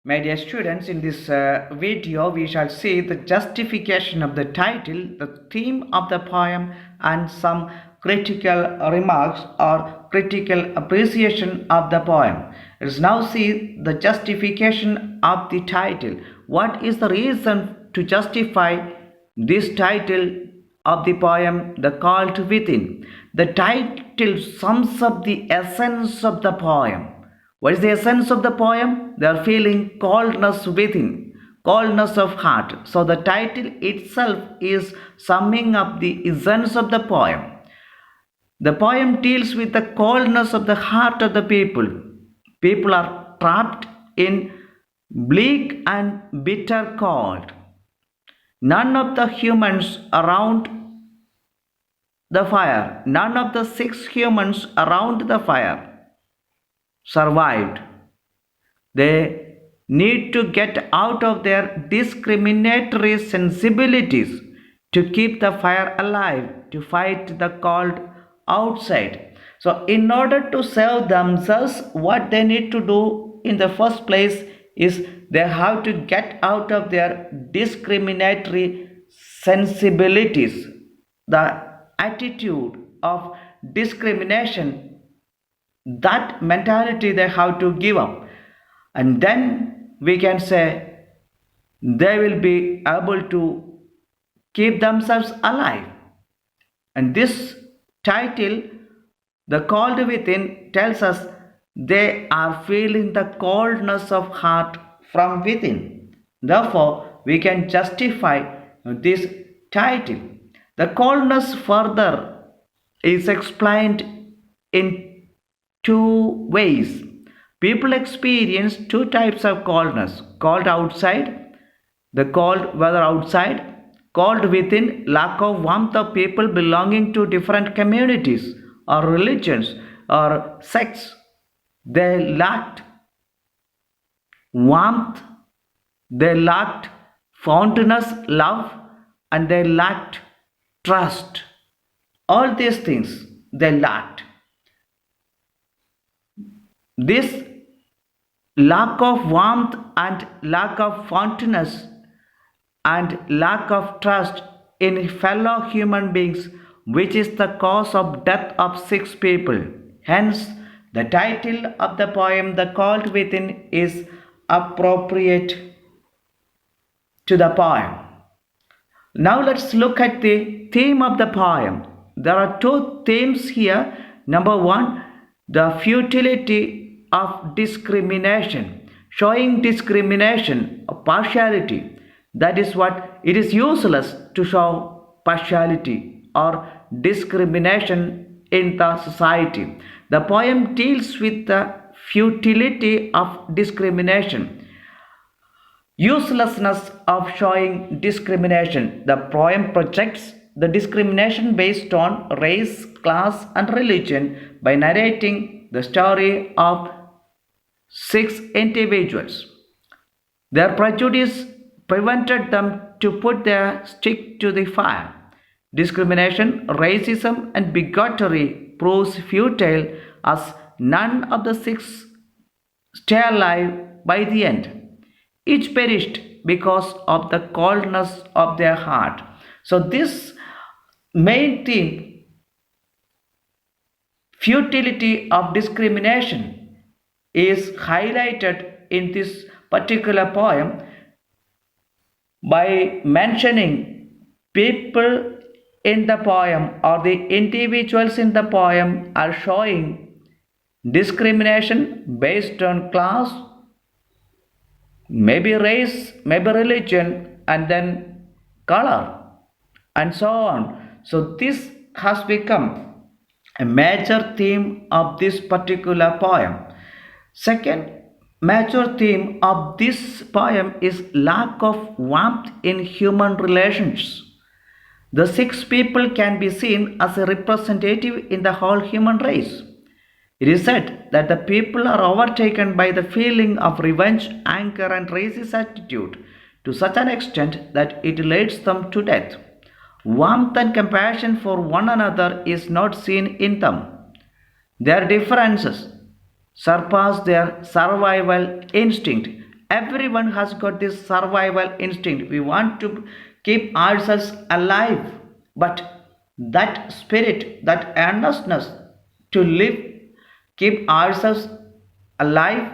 My dear students, in this video we shall see the justification of the title, the theme of the poem and some critical remarks or critical appreciation of the poem. Let's now see the justification of the title. What is the reason to justify this title of the poem, The Cold Within? The title sums up the essence of the poem. What is the essence of the poem? They are feeling coldness within, coldness of heart. So the title itself is summing up the essence of the poem. The poem deals with the coldness of the heart of the people. People are trapped in bleak and bitter cold. None of the humans around the fire, none of the 6 humans around the fire survived. They need to get out of their discriminatory sensibilities to keep the fire alive, to fight the cold outside. So in order to save themselves, what they need to do in the first place is they have to get out of their discriminatory sensibilities, the attitude of discrimination. That mentality they have to give up, and then we can say they will be able to keep themselves alive. And this title, The Cold Within, tells us they are feeling the coldness of heart from within. Therefore, we can justify this title. The coldness further is explained in 2 ways. People experience 2 types of coldness: cold outside, the cold weather outside; cold within, lack of warmth of people belonging to different communities or religions or sects. They lacked warmth, they lacked fountainous love, and they lacked trust. All these things they lacked. This lack of warmth and lack of fondness and lack of trust in fellow human beings, which is the cause of death of 6 people. Hence, the title of the poem, The Cold Within, is appropriate to the poem. Now let's look at the theme of the poem. There are 2 themes here. Number 1, the futility of discrimination, showing discrimination or partiality. That is what it is useless to show partiality or discrimination in the society. The poem deals with the futility of discrimination, uselessness of showing discrimination. The poem projects the discrimination based on race, class, and religion by narrating the story of 6 individuals. Their prejudice prevented them to put their stick to the fire. Discrimination, racism, and bigotry proves futile as none of the 6 stay alive by the end. Each perished because of the coldness of their heart. So this main theme, futility of discrimination, is highlighted in this particular poem by mentioning people in the poem or the individuals in the poem are showing discrimination based on class, maybe race, maybe religion, and then color, and so on. So this has become a major theme of this particular poem. Second major theme of this poem is lack of warmth in human relations. The 6 people can be seen as a representative in the whole human race. It is said that the people are overtaken by the feeling of revenge, anger, and racist attitude to such an extent that it leads them to death. Warmth and compassion for one another is not seen in them. Their differences surpass their survival instinct Everyone has got this survival instinct. We want to keep ourselves alive, but that spirit, that earnestness to live, keep ourselves alive,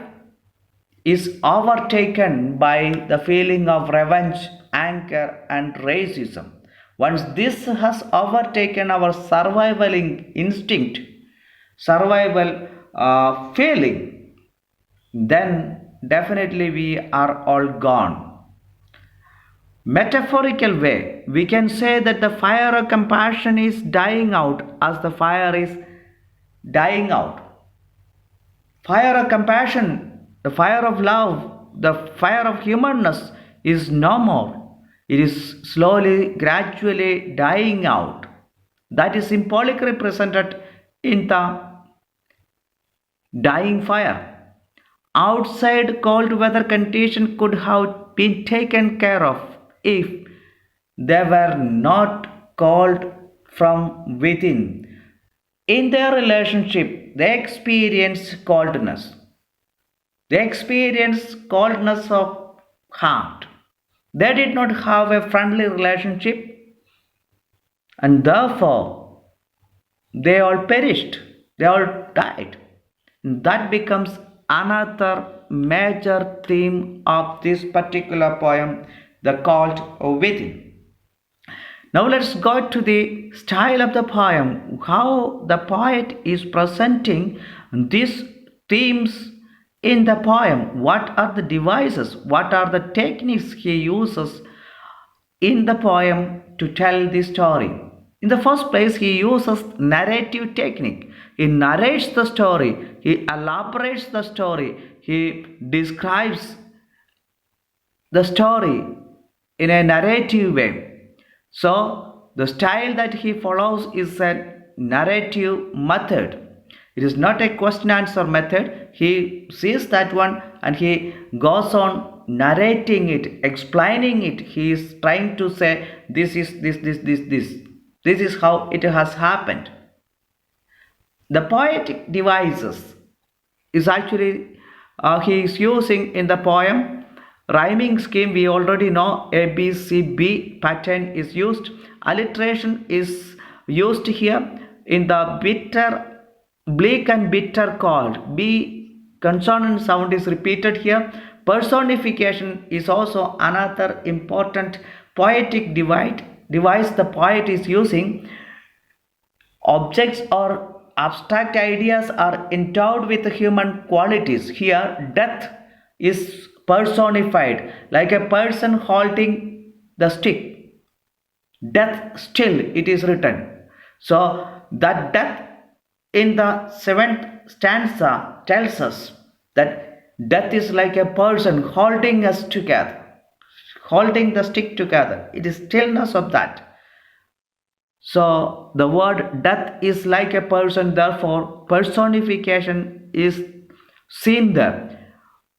is overtaken by the feeling of revenge, anger, and racism. Once this has overtaken our survival instinct, survival feeling, then definitely we are all gone. Metaphorical way, we can say that the fire of compassion is dying out as the fire is dying out. Fire of compassion, the fire of love, the fire of humanness is no more. It is slowly, gradually dying out. That is symbolically represented in the dying fire. Outside cold weather conditions could have been taken care of if they were not cold from within. In their relationship, they experienced coldness. They experienced coldness of heart. They did not have a friendly relationship, and therefore they all perished. They all died. That becomes another major theme of this particular poem, The Cold Within. Now let's go to the style of the poem, how the poet is presenting these themes in the poem. What are the devices, what are the techniques he uses in the poem to tell the story? In the first place, he uses narrative technique. He narrates the story, he elaborates the story, he describes the story in a narrative way. So, the style that he follows is a narrative method. It is not a question answer method. He sees that one and he goes on narrating it, explaining it. He is trying to say this is this. This is how it has happened. The poetic devices is actually he is using in the poem. Rhyming scheme, we already know A, B, C, B pattern is used. Alliteration is used here in the bitter, bleak and bitter cold. B consonant sound is repeated here. Personification is also another important poetic device the poet is using. Objects or abstract ideas are endowed with human qualities. Here, death is personified like a person holding the stick. Death still, it is written. So, that death in the 7th stanza tells us that death is like a person holding us together, holding the stick together. It is stillness of that. So the word death is like a person, therefore personification is seen there.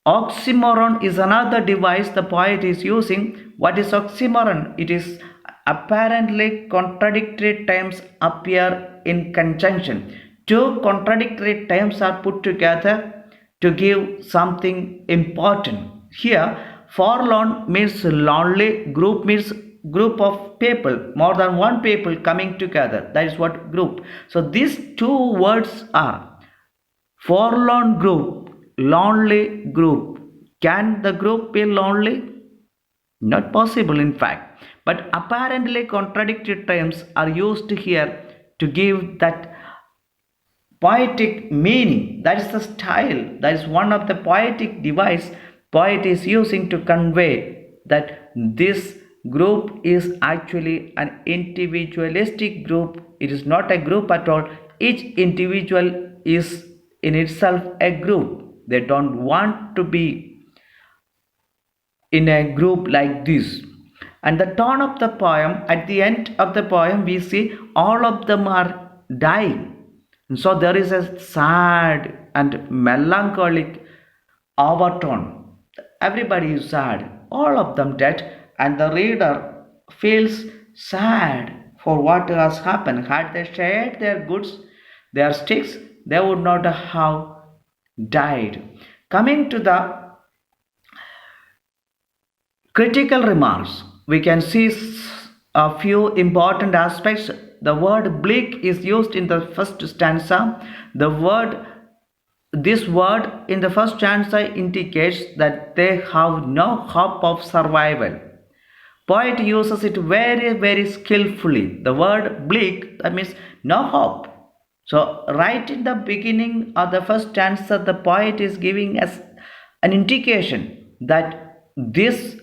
Oxymoron is another device the poet is using. What is oxymoron? It is apparently contradictory terms appear in conjunction. Two contradictory terms are put together to give something important. Here, forlorn means lonely, group means group of people, more than one people coming together. That is what group. So these two words are forlorn group, lonely group. Can the group be lonely? Not possible, in fact. But apparently contradictory terms are used here to give that poetic meaning. That is the style. That is one of the poetic device poet is using to convey that this group is actually an individualistic group. It is not a group at all. Each individual is in itself a group. They don't want to be in a group like this. And the tone of the poem, at the end of the poem, we see all of them are dying. And so there is a sad and melancholic overtone. Everybody is sad, all of them dead, and the reader feels sad for what has happened. Had they shared their goods, their sticks, they would not have died. Coming to the Critical remarks. We can see a few important aspects. The word bleak is used in the first stanza. This word in the first stanza indicates that they have no hope of survival. Poet uses it very skillfully. The word bleak, that means no hope. So right in the beginning of the first stanza, the poet is giving us an indication that these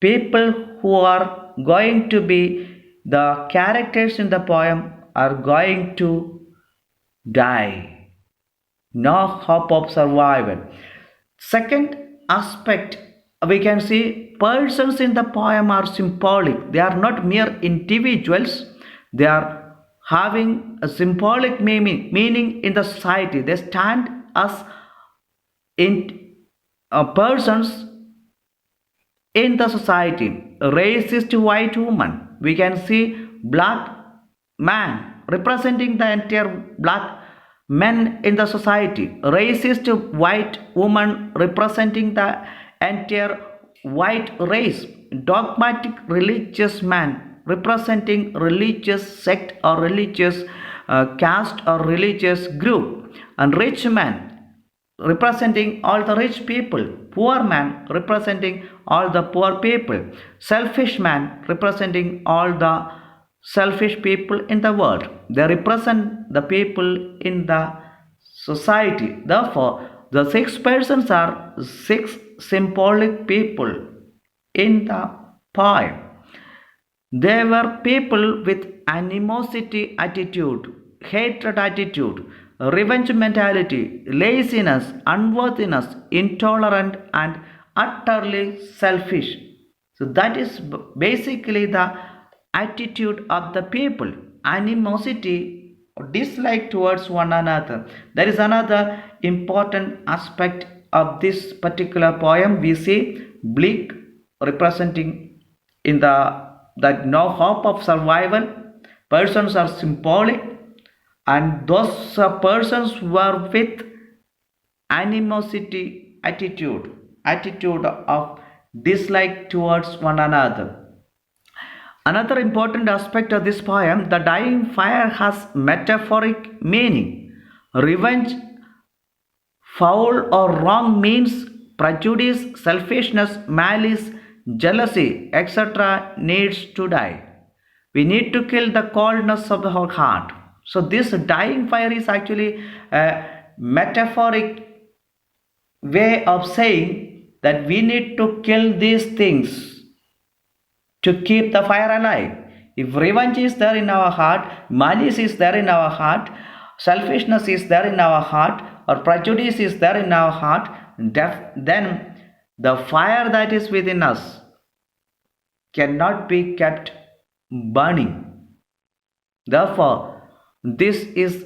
people who are going to be the characters in the poem are going to die. No hope of survival. Second aspect, we can see persons in the poem are symbolic. They are not mere individuals. They are having a symbolic meaning in the society. They stand as in persons in the society. A racist white woman. We can see black man representing the entire black men in the society. Racist white woman representing the entire white race. Dogmatic religious man representing religious sect or religious caste or religious group. And rich man representing all the rich people. Poor man representing all the poor people. Selfish man representing all the selfish people in the world. They represent the people in the society. Therefore, the six persons are six symbolic people in the poem. They were people with animosity attitude, hatred attitude, revenge mentality, laziness, unworthiness, intolerant, and utterly selfish. So that is basically the attitude of the people. Animosity or dislike towards one another. There is another important aspect of this particular poem. We see bleak representing in the that no hope of survival. Persons are symbolic, and those persons were with animosity attitude of dislike towards one another. Another important aspect of this poem, the dying fire has metaphoric meaning. Revenge, foul or wrong means prejudice, selfishness, malice, jealousy, etc. needs to die. We need to kill the coldness of our heart. So this dying fire is actually a metaphoric way of saying that we need to kill these things to keep the fire alive. If revenge is there in our heart, malice is there in our heart, selfishness is there in our heart, or prejudice is there in our heart, then the fire that is within us cannot be kept burning. Therefore, this is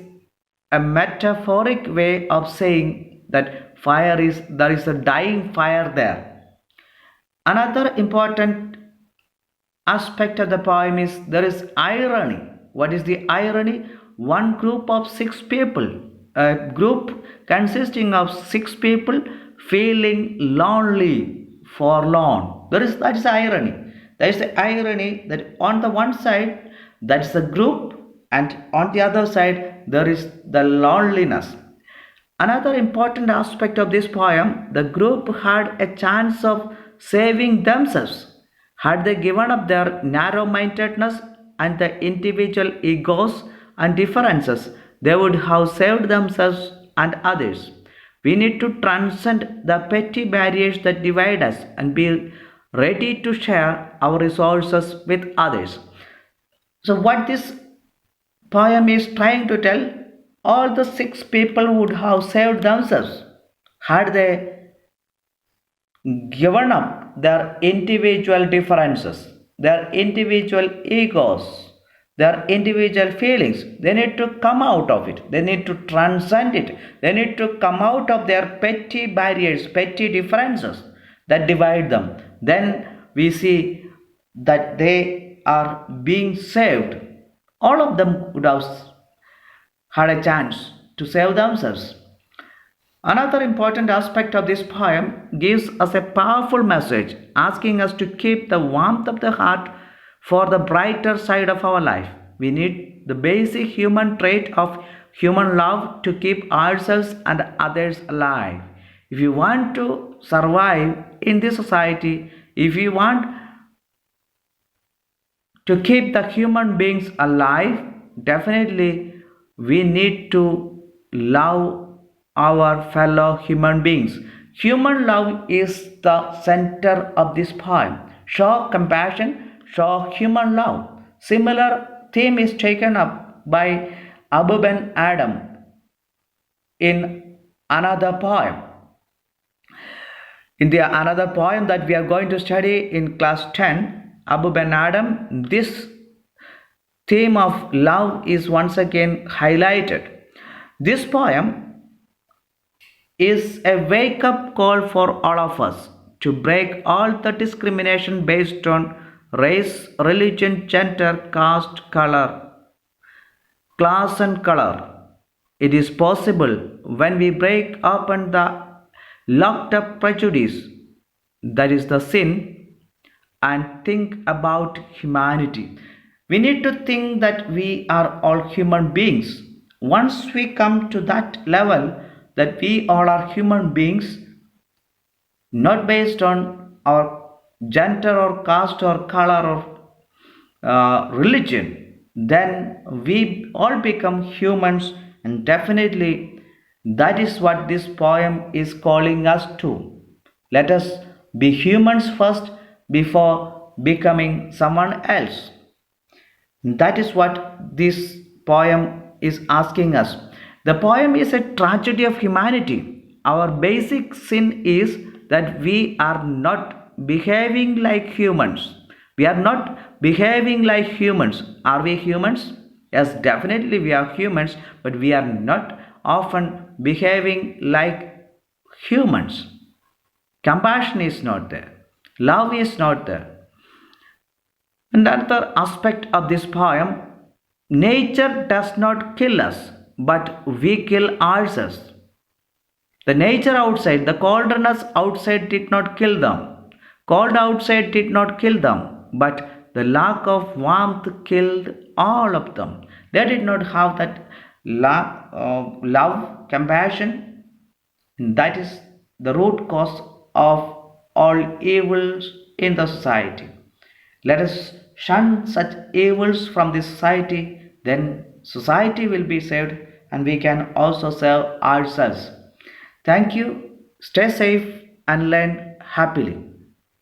a metaphoric way of saying that there is a dying fire there. Another important aspect of the poem is there is irony. What is the irony? One group of six people, a group consisting of six people feeling lonely, forlorn. That is irony. There is the irony that on the one side that is the group, and on the other side there is the loneliness. Another important aspect of this poem, the group had a chance of saving themselves. Had they given up their narrow-mindedness and the individual egos and differences, they would have saved themselves and others. We need to transcend the petty barriers that divide us and be ready to share our resources with others. So what this poem is trying to tell, all the six people would have saved themselves had they given up their individual differences, their individual egos, their individual feelings. They need to come out of it. They need to transcend it. They need to come out of their petty barriers, petty differences that divide them. Then we see that they are being saved. All of them would have had a chance to save themselves. Another important aspect of this poem gives us a powerful message, asking us to keep the warmth of the heart for the brighter side of our life. We need the basic human trait of human love to keep ourselves and others alive. If you want to survive in this society, if you want to keep the human beings alive, definitely we need to love our fellow human beings. Human love is the center of this poem. Show compassion, show human love. Similar theme is taken up by Abu Ben Adam in another poem. In the another poem that we are going to study in class 10, Abu Ben Adam, this theme of love is once again highlighted. This poem is a wake up call for all of us to break all the discrimination based on race, religion, gender, caste, color, class, and color. It is possible when we break open the locked up prejudice, that is the sin, and think about humanity. We need to think that we are all human beings. Once we come to that level that we all are human beings, not based on our gender or caste or color or religion, then we all become humans, and definitely that is what this poem is calling us to. Let us be humans first before becoming someone else. That is what this poem is asking us. The poem is a tragedy of humanity. Our basic sin is that we are not behaving like humans. We are not behaving like humans. Are we humans? Yes, definitely we are humans, but we are not often behaving like humans. Compassion is not there. Love is not there. Another aspect of this poem, nature does not kill us, but we kill ourselves. The nature outside, the coldness outside did not kill them. Cold outside did not kill them, but the lack of warmth killed all of them. They did not have that love, compassion. That is the root cause of all evils in the society. Let us shun such evils from the society, then society will be saved and we can also save ourselves. Thank you. Stay safe and learn happily.